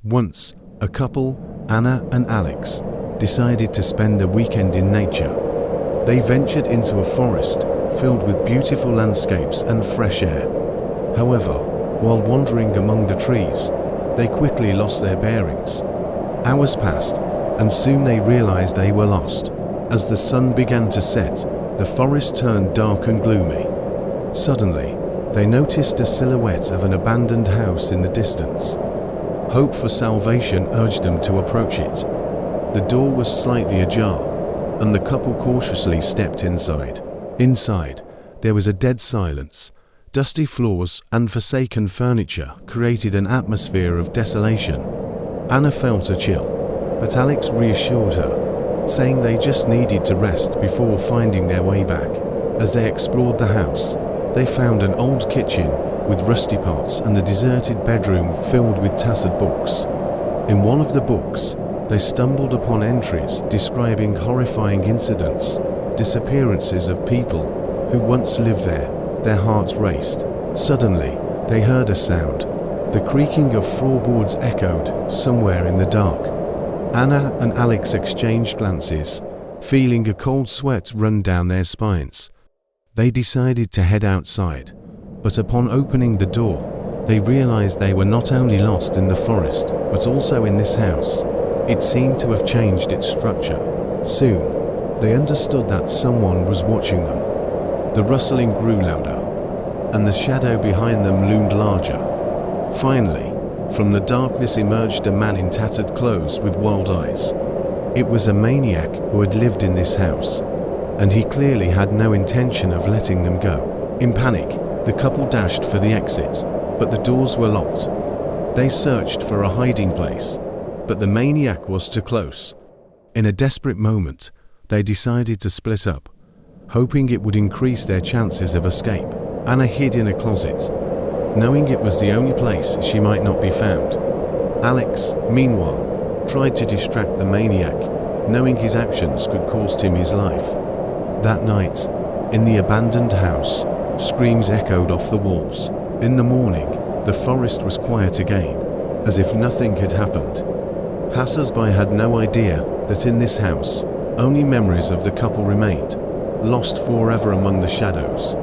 Once, a couple, Anna and Alex, decided to spend a weekend in nature. They ventured into a forest filled with beautiful landscapes and fresh air. However, while wandering among the trees, they quickly lost their bearings. Hours passed, and soon they realized they were lost. As the sun began to set, the forest turned dark and gloomy. Suddenly, they noticed a silhouette of an abandoned house in the distance. Hope for salvation urged them to approach it. The door was slightly ajar, and the couple cautiously stepped inside. Inside, there was a dead silence. Dusty floors and forsaken furniture created an atmosphere of desolation. Anna felt a chill, but Alex reassured her, saying they just needed to rest before finding their way back. As they explored the house, they found an old kitchen with rusty pots and a deserted bedroom filled with tattered books. In one of the books, they stumbled upon entries describing horrifying incidents, disappearances of people who once lived there. Their hearts raced. Suddenly, they heard a sound. The creaking of floorboards echoed somewhere in the dark. Anna and Alex exchanged glances, feeling a cold sweat run down their spines. They decided to head outside, but upon opening the door, they realized they were not only lost in the forest, but also in this house. It seemed to have changed its structure. Soon, they understood that someone was watching them. The rustling grew louder, and the shadow behind them loomed larger. Finally, from the darkness emerged a man in tattered clothes with wild eyes. It was a maniac who had lived in this house, and he clearly had no intention of letting them go. In panic, the couple dashed for the exit, but the doors were locked. They searched for a hiding place, but the maniac was too close. In a desperate moment, they decided to split up, hoping it would increase their chances of escape. Anna hid in a closet, knowing it was the only place she might not be found. Alex, meanwhile, tried to distract the maniac, knowing his actions could cost him his life. That night, in the abandoned house, screams echoed off the walls. In the morning, the forest was quiet again, as if nothing had happened. Passers-by had no idea that in this house, only memories of the couple remained, lost forever among the shadows.